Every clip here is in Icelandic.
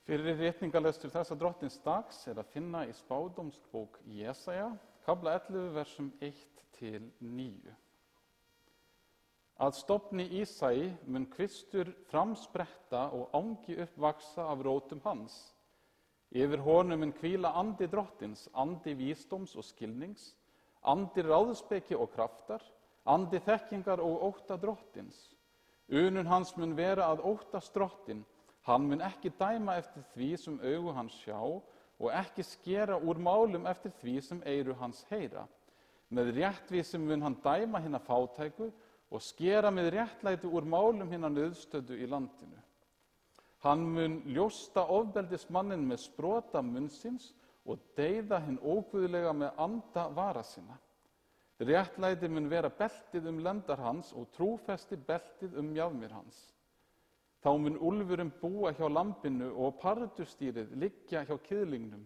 Fyrir ritningalestur þessa drottins dags að finna í spádómsbók Jesaja, kafla 11, versum 1-9. Að stofni Ísai mun kvistur framspretta og angi uppvaksa af rótum hans. Yfir honum mun hvíla andi drottins, andi vísdóms og skilnings, andi ráðspeki og kraftar, andi þekkingar og ótta drottins. Unun hans mun vera að óttast drottin. Hann mun ekki dæma eftir því sem augu hans sjá og ekki skera úr málum eftir því sem eyru hans heyra. Með réttvísum mun hann dæma hina fátæku og skera með réttlæti úr málum hina nauðstöddu í landinu. Hann mun ljósta ofbeldismanninn með sprota munnsins og deyða hinn óguðlega með anda vara sinna. Réttlæti mun vera beltið lendar hans og trúfesti beltið mjaðmir hans. Þá mun úlfurinn búa hjá lambinu og pardustýrið liggja hjá kiðlingnum.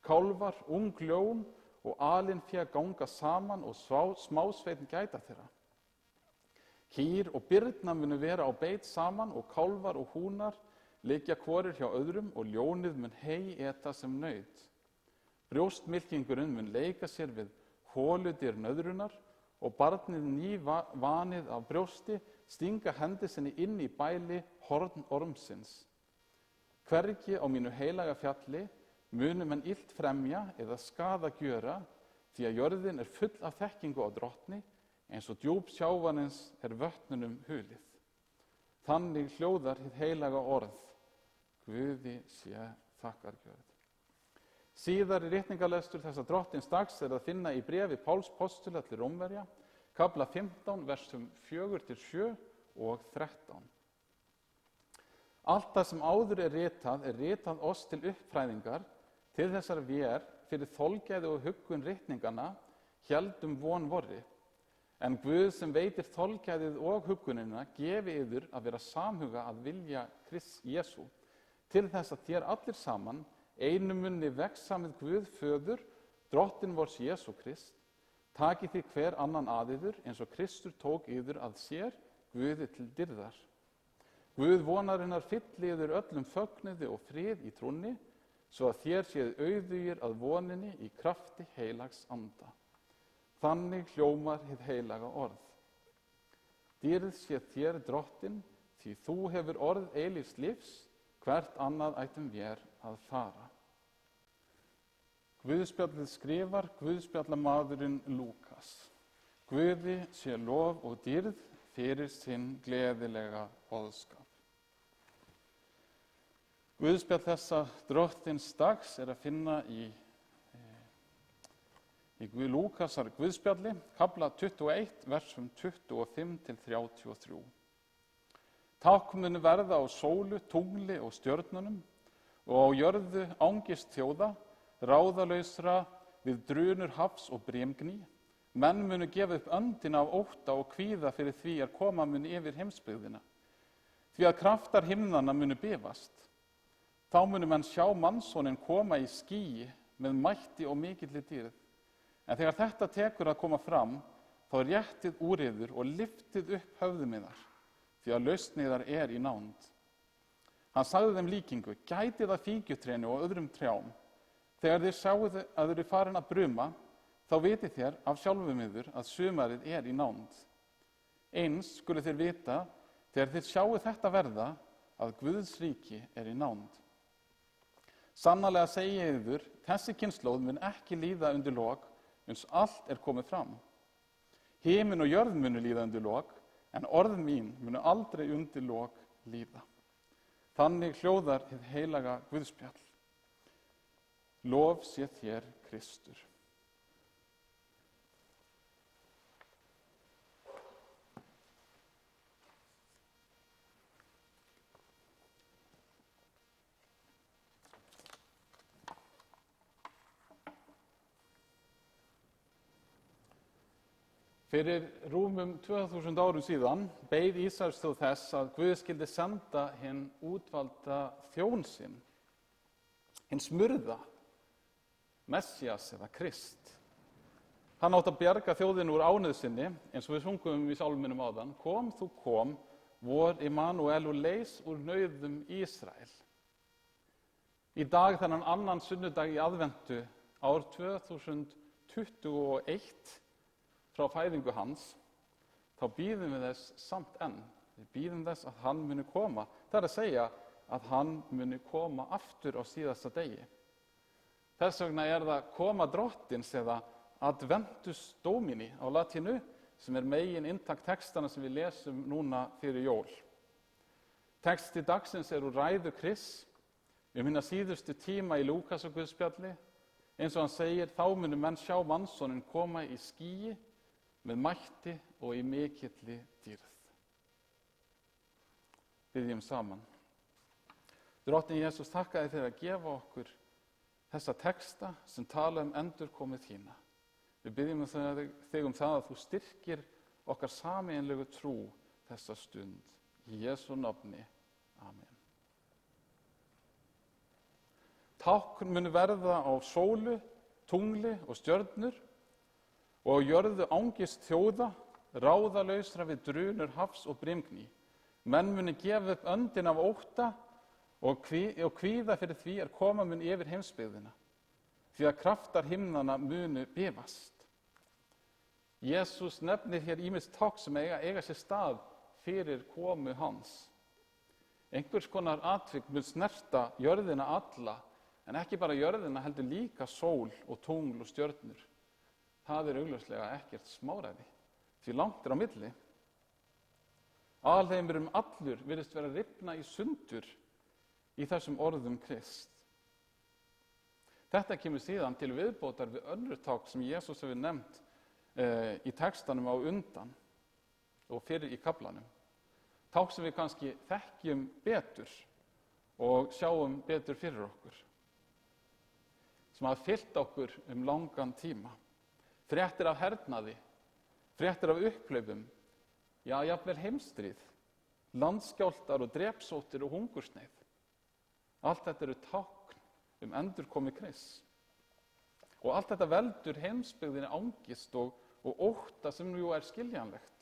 Kálfar, ung ljón og alinfé ganga saman og smásveinn gæta þeirra. Kýr og birna munu vera á beit saman og kálfar og húnar liggja hvorir hjá öðrum og ljónið mun hey eta sem naut. Brjóstmylkingurinn mun leika sér við hóludyr nöðrunar og barnið nývanið af brjósti stinga hendi sinni inn í bæli horn ormsins. Hvergi á mínu heilaga fjalli munu menn illt fremja eða skaða gjöra, því að jörðin full af þekkingu á drottni, eins og djúp sjávarins vötnunum hulið. Þannig hljóðar hið heilaga orð, Guði sé þakkargjörð. Síðari ritningalestur þessa drottins dags að finna í bréfi Páls postula til Rómverja, kafla 15, versum 4-7 og 13. Allt það sem áður ritað oss til uppfræðingar, til þessar vér fyrir þolgæði og huggun ritninganna, héldum von vorri. En Guð sem veitir þolgæðið og huggunina gefi yður að vera samhuga að vilja Krists Jesú, til þess að þér allir saman einum munni vexa með Guð föður, drottinn vors Jesú Krist, takið þið hver annan að yður, eins og Kristur tók yður að sér, Guði til dyrðar. Guð vonarinnar fylli yður öllum fögnuði og frið í trúnni, svo að þér séð auðugir að voninni í krafti heilags anda. Þannig hljómar hið heilaga orð. Dýrð sé þér drottinn, því þú hefur orð eilífs lífs, hvert annað ættum vér að fara. Guðspjallið skrifar Guðspjallamaðurinn Lúkas. Guði sé lof og dýrð fyrir sinn gleðilega boðskap. Guðspjall þessa drottins dags að finna í Lúkasar Guðspjalli, kafla 21, versum 25-33. Tákn munu verða á sólu, tungli og stjörnunum og á jörðu angist þjóða, ráðalausra við drunur hafs og brimgný. Menn munu gefa upp öndina af ótta og kvíða fyrir því að koma muni yfir heimsbyggðina. Því að kraftar himnanna munu bifast. Þá munu menn sjá mannssoninn koma í skýi með mætti og mikilli dýrð. En þegar þetta tekur að koma fram, þá réttið úr yður og lyftið upp höfðum yðar, því að lausn yðar í nánd. Hann sagði þeim líkingu, gætið að fíkjutrénu og öðrum trjám. Þegar þið sjáuð að þið eru farin að bruma, þá vitið þér af sjálfum yður að sumarið í nánd. Eins skulu þér vita, þegar þið sjáuð þetta verða, að Guðs ríki í nánd. Sannarlega segi ég yður, þessi kynslóð mun ekki líða undir lok, uns allt komið fram. Himinn og jörð munu líða undir lok, en orð mín munu aldrei undir lok líða. Þannig hljóðar hið heilaga Guðspjall. Lof sé þér Kristur. Fyrir rúmum 2000 árum síðan beið Ísraelsþjóð þess að Guð skyldi senda hinn útvalda þjón sinn, hinn smurða, Messías eða Krist. Hann átti að bjarga þjóðinni úr ánauð sinni, eins og við sungum í sálminum áðan, kom þú kom, vor Immanuel og leys úr nauðum Ísrael. Í dag, þennan annan sunnudag í aðventu, ár 2021 frá fæðingu hans, þá bíðum við þess samt enn. Við bíðum þess að hann muni koma. Það er að segja að hann muni koma aftur á síðasta degi. Þess vegna er það koma drottins eða adventus domini á latínu, sem er megin inntak textana sem við lesum núna fyrir jól. Texti dagsins er úr ræðu Krists hina síðustu tíma í Lúkasar guðspjalli. Eins og hann segir, þá munu menn sjá mannssonin koma í skýi með mætti og í mikilli dýrð. Biðjum saman. Drottinn Jesús, þakka þér fyrir að gefa okkur þessa texta sem tala endurkomið þína. Við biðjum þig það að þú styrkir okkar sameiginlegu trú þessa stund. Í Jesú nafni. Amen. Tákn munu verða á sólu, tungli og stjörnur og á jörðu angist þjóða, ráðalausra við drunur hafs og brimgný. Menn munu gefa upp öndin af ótta og kvíða fyrir því koma mun yfir heimsbyggðina, því að kraftar himnanna munu bifast. Jesús nefnir hér ýmis tákn sem eiga sér stað fyrir komu hans. Einhvers konar atvik mun snerta jörðina alla, en ekki bara jörðina, heldur líka sól og tungl og stjörnur. Það er augljóslega ekkert smáræði, því langt á milli. Alheimurinn allur virðist vera að rifna í sundur í þessum orðum Krist. Þetta kemur síðan til viðbótar við önnur tákn sem Jesús hefur nefnt í textanum á undan og fyrir í kaflanum. Tákn sem við kannski þekkjum betur og sjáum betur fyrir okkur, sem hafa fylgt okkur langan tíma. Fréttir af hernaði, fréttir af upphlaupum, jafnvel heimsstríð, landskjálftar og drepsóttir og hungursneyð. Allt þetta eru tákn endurkomu Krists. Og allt þetta veldur heimsbyggðinni angist og ótta sem nú er skiljanlegt.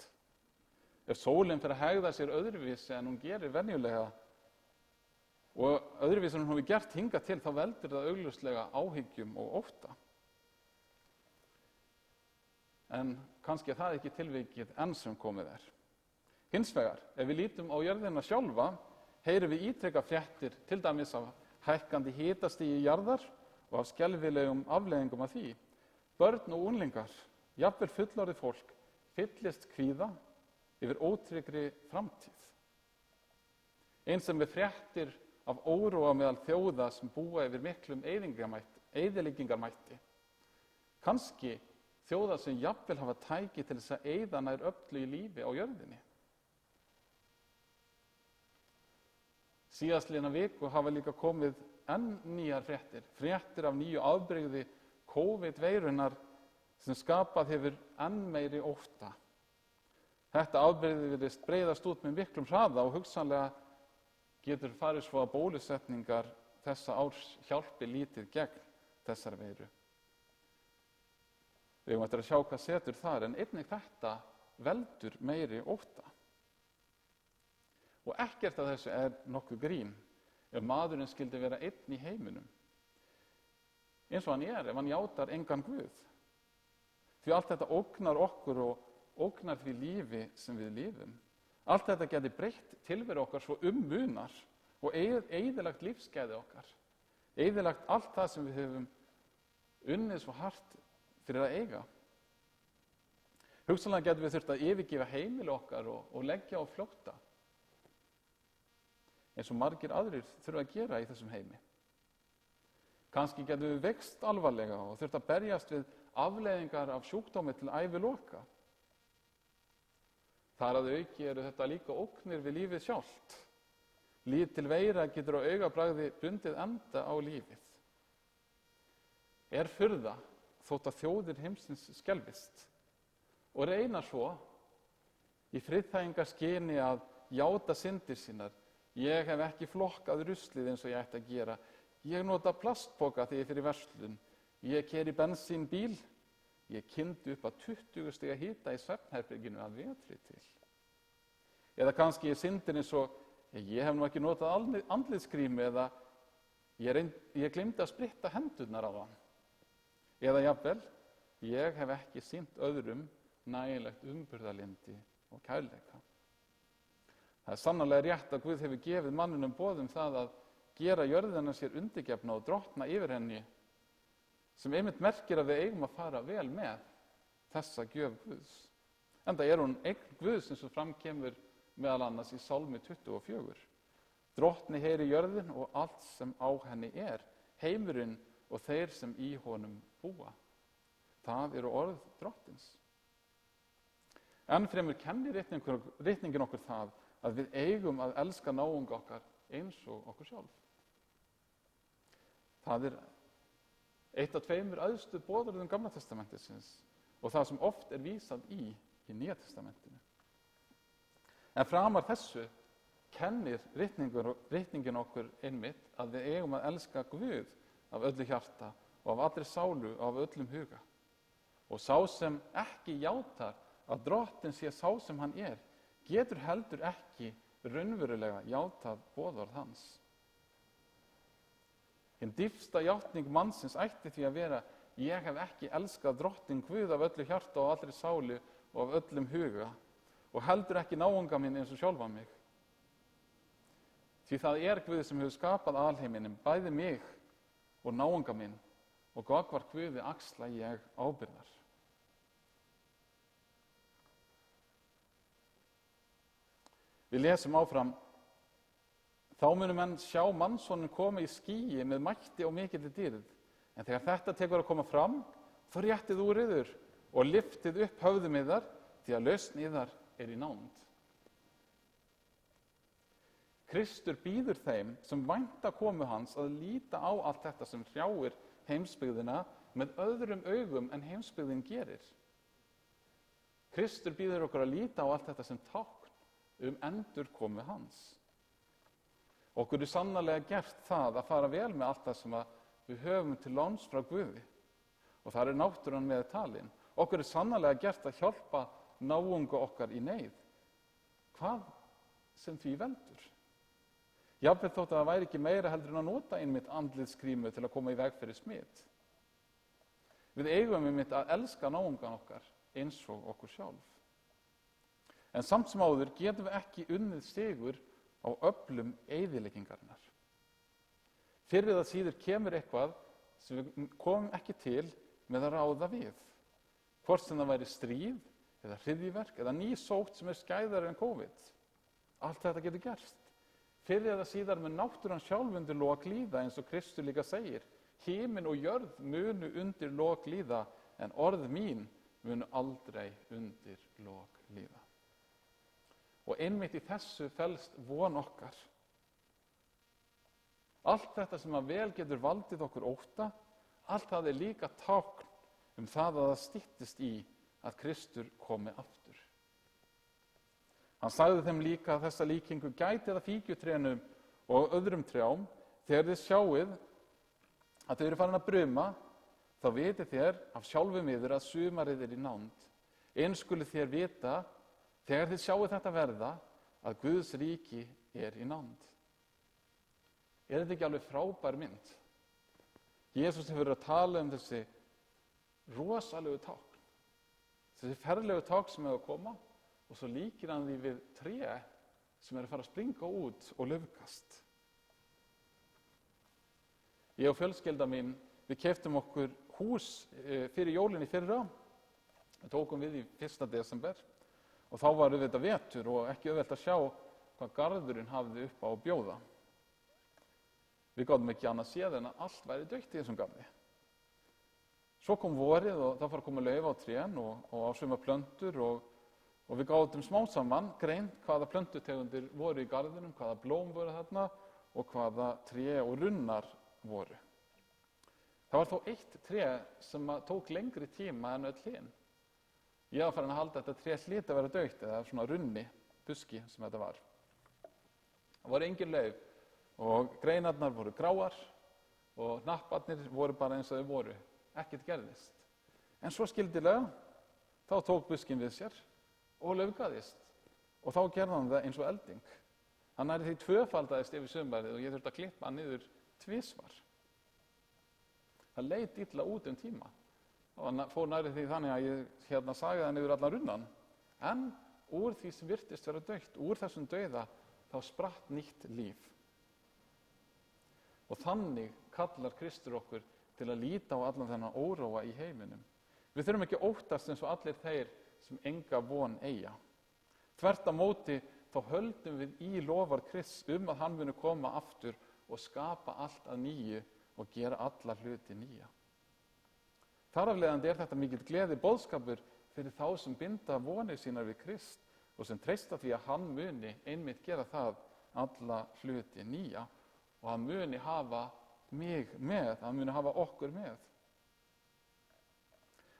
Ef sólin fer að hegða sér öðruvísi en hún gerir venjulega og öðruvísi en hún hefur gert hingað til, þá veldur það augljóslega áhyggjum og ótta. En kannski er það ekki tilvikið enn sem komið er. Hins vegar, ef við lítum á jörðina sjálfa, heyrum við ítrekka fréttir, til dæmis af hækkandi hitastigi jarðar og af skelfilegum afleiðingum af því. Börn og unglingar, jafnvel fullorðið fólk, fyllist kvíða yfir ótryggri framtíð. Eins sem við fréttir af óróa meðal þjóða sem búa yfir miklum eyðileggingarmætti. Kannski þjóða sem jafnvel hafa tæki til þess að eyða nær öllu í lífi á jörðinni. Síðastliðna viku hafa líka komið enn nýjar fréttir. Fréttir af nýju afbrigði COVID-veirunar sem skapað hefur enn meiri ótta. Þetta afbrigði virðist breiðast út með miklum hraða og hugsanlega getur farið svo að bólusetningar þessa árs hjálpi lítið gegn þessari veiru. Við eigum eftir að sjá hvað setur þar, en einnig þetta veldur meiri ótta. Og ekkert af þessu er nokkuð grín ef maðurinn skyldi vera einn í heiminum. Eins og hann ef hann játar engan Guð. Því allt þetta ógnar okkur og ógnar því lífi sem við lifum. Allt þetta geti breytt tilveru okkar svo munar og eyðilagt lífsgæði okkar. Eyðilagt allt það sem við höfum unnið svo hart fyrir að eiga. Hugsanlega getum við þurft að yfirgefa heimili okkar og leggja á flótta, eins og margir aðrir þurfa að gera í þessum heimi. Kannski getum við veikst alvarlega og þurft að berjast við afleiðingar af sjúkdómi til æviloka. Þar að auki eru þetta líka ógnir við lífið sjálft. Lítil veira getur á augabragði bundið enda á lífið. Er furða þótt að þjóðir heimsins skelfist og reyna svo í friðþægingarskyni að játa syndir sínar. Ég hef ekki flokkað ruslið eins og ég ætti að gera. Ég nota plastpoka þegar ég fer í verslun. Ég keyri bensínbíl. Ég kyndi upp að 20 stiga hita í svefnherberginu að vetri til. Eða kannski er syndin eins og ég hef nú ekki notað andlitskrím eða Ég gleymdi að spritta hendurnar á hann. Eða jafnvel, ég hef ekki sýnt öðrum nægilegt umburðarlyndi og kærleika. Það er sannarlega rétt að Guð hefur gefið manninum boð það að gera jörðina sér undirgefna og drottna yfir henni, sem einmitt merkir að við eigum að fara vel með þessa gjöf Guðs. Enda er hún eign Guðs eins og fram kemur meðal annars í Sálmi 24. Drottni heyri jörðin og allt sem á henni er, heimurinn og þeir sem í honum búa. Það eru orð drottins. Enn fremur kennir ritningin okkur það að við eigum að elska náunga okkar eins og okkur sjálf. Það er eitt af 2 æðstu boðorðum Gamla testamentisins og það sem oft er vísað í Nýja testamentinu. En framar þessu kennir ritningin okkur einmitt að við eigum að elska Guð af öllu hjarta og af allri sálu og af öllum huga. Og sá sem ekki játar að Drottinn sé sá sem hann er, getur heldur ekki raunverulega játað boðorð hans. Hinn dýpsta játning mannsins ætti því að vera: ég hef ekki elskað Drottinn Guð af öllu hjarta og allri sálu og af öllum huga, og heldur ekki náunga minn eins og sjálfa mig. Því það er Guð sem hefur skapað alheiminn, bæði mig og náunga minn, og gagnvart Guði axla ég ábyrgðar. Við lesum áfram: þá munu menn sjá mannsonin koma í skýi með mætti og mikilli dýrð. En þegar þetta tekur að koma fram, þá réttið úr yður og lyftið upp höfðum yðar, því að lausn yðar er í nánd. Kristur býður þeim sem vænta komu hans að líta á allt þetta sem hrjáir heimsbyggðina með öðrum augum en heimsbyggðin gerir. Kristur býður okkur að líta á allt þetta sem tákn endurkomu hans. Okkur er sannarlega gert það að fara vel með allt það sem við höfum til láns frá Guði, og það er náttúran með talin. Okkur er sannarlega gert að hjálpa náunga okkar í neyð, hvað sem því veldur. Jafnvel þótt að það væri ekki meira heldur en að nota einmitt andlitsgrímu til að koma í veg fyrir smit. Við eigum einmitt að elska náungan okkar eins og okkur sjálf. En samt sem áður getum við ekki unnið sigur á öflum eyðileggingarinnar. Fyrr eða síður kemur eitthvað sem við komum ekki til með að ráða við. Hvort sem það væri stríð, eða hryðjuverk, eða ný sótt sem er skæðari en COVID. Allt þetta getur gerst. Fyrr eða síðar mun náttúran sjálf undir lok líða, eins og Kristur líka segir: himinn og jörð munu undir lok líða, en orð mín munu aldrei undir lok líða. Og einmitt í þessu felst von okkar. Allt þetta sem að vel getur valdið okkur ótta, allt það er líka tákn það að það styttist í að Kristur komi aftur. Hann sagði þeim líka að þessa líkingu gæti að fíkjutrénum og öðrum trjám: þegar þið sjáið að þau eru farin að bruma, þá vitið þér af sjálfum yður að sumarið er í nánd. Eins skuluð þér vita, þegar þið sjáið þetta verða, að Guðs ríki er í nánd. Er þetta ekki alveg frábær mynd? Jesús hefur verið að tala um þessi rosalegu tákn, þessi ferlegu tákn sem hefur að koma, og svo líkir hann því við tré sem er að fara að springa út og laufgast. Ég og fjölskylda mín, við keyptum okkur hús fyrir jólin í fyrra. Við tókum við í 1. desember og þá var þetta vetur og ekki auðvelt að sjá hvað garðurinn hafði upp á að bjóða. Við gátum ekki annað séð en að allt væri dautt í þessum garði. Svo kom vorið og það fór að koma lauf á trén og á sumar plöntur og við gátum smá saman greint hvaða plöntutegundir voru í garðinum, hvaða blóm voru þarna og hvaða tré og runnar voru. Það var þó eitt tré sem tók lengri tíma en öll hin. Ég var farin að halda að þetta tré hlyti að vera dautt, eða svona runni, buski sem þetta var. Það voru engin lauf og greinarnar voru gráar og hnapparnir voru bara eins og þau voru. Ekkert gerðist. En svo skildilega, þá tók buskin við sér og laufgaðist. Og þá gerði hann það eins og elding. Hann nærri því tvöfaldaðist yfir sumarið og ég þurfti að klippa hann niður tvisvar. Það leit illa út tíma. Og hann fór nærri því þannig að ég sagaði hann yfir allan runnan. En úr því sem virtist vera dautt, úr þessum dauða, þá spratt nýtt líf. Og þannig kallar Kristur okkur til að líta á allan þennan óróa í heiminum. Við þurfum ekki óttast eins og allir þeir sem enga von eiga. Þvert á móti þá höldum við í lofar Krists að hann muni koma aftur og skapa allt að nýju og gera alla hluti nýja. Þar af leiðandi þetta mikill gleði boðskapur fyrir þá sem binda vonir sínar við Krist og sem treysta því að hann muni einmitt gera það alla hluti nýja og hann muni hafa mig með, hann muni hafa okkur með.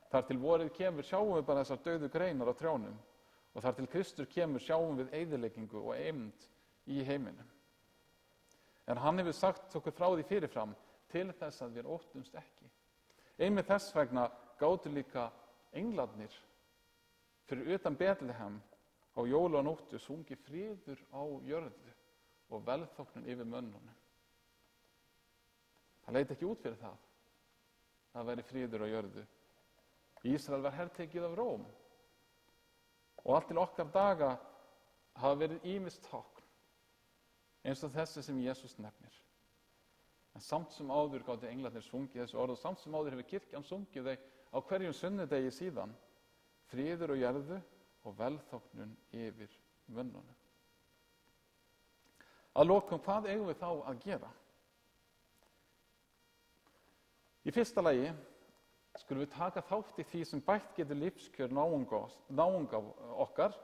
Þar til vorið kemur sjáum við bara þessar dauðu greinar á trjánum og þar til Kristur kemur sjáum við eyðileggingu og eymd í heiminum. En hann hefur sagt okkur frá því fyrirfram til þess að við óttumst ekki. Einmitt þess vegna gátu líka englarnir fyrir utan Betlehem á jólanóttu sungi friður á jörðu og velþóknun yfir mönnunum. Það leit ekki út fyrir það. Það væri friður á jörðu. Ísrael var hertekið af Róm og allt til okkar daga hafa verið ýmis tákn eins og þessi sem Jesús nefnir. En samt sem áður gátu englarnir sungið þessu orð og samt sem áður hefur kirkjan sungið þau á hverjum sunnudegi síðan, friður á jörðu og velþóknun yfir mönnunum. Að lokum, hvað eigum við þá að gera? Í fyrsta lagi skulum við taka þátt í því sem bætt getur lífskjör náunga okkar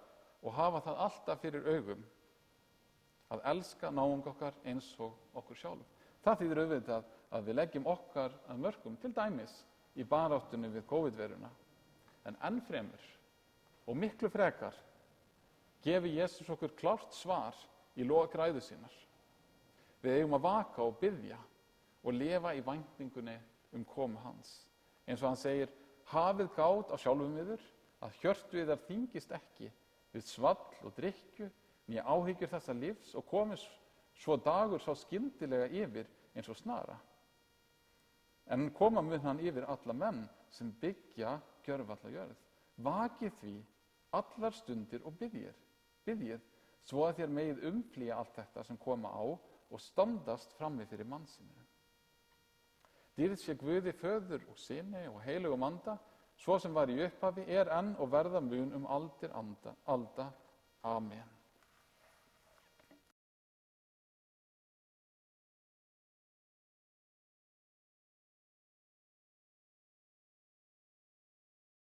og hafa það alltaf fyrir augum að elska náunga okkar eins og okkur sjálf. Það þýðir auðvitað að við leggjum okkar að mörkum, til dæmis í baráttunni við COVID-veiruna. En enn fremur og miklu frekar gefi Jesús okkur klárt svar í lok ræðu sinnar. Við eigum að vaka og biðja og lifa í væntingunni komu hans. Eins og hann segir, hafið gát á sjálfum yður, að hjörtu yðar þyngist ekki við svall og drykkju, né áhyggjur þessa lífs og komist svo dagur sá skyndilega yfir eins og snara. En koma mun hann yfir alla menn sem byggja gjörvalla jörð. Vakið því allar stundir og biðjið, svo að þér megið umflýja allt þetta sem koma á og standast frammi fyrir mannsins. Dýrð sé Guði föður og syni og heilugum anda, svo sem var í upphafi, enn og verða mun aldir alda. Amen.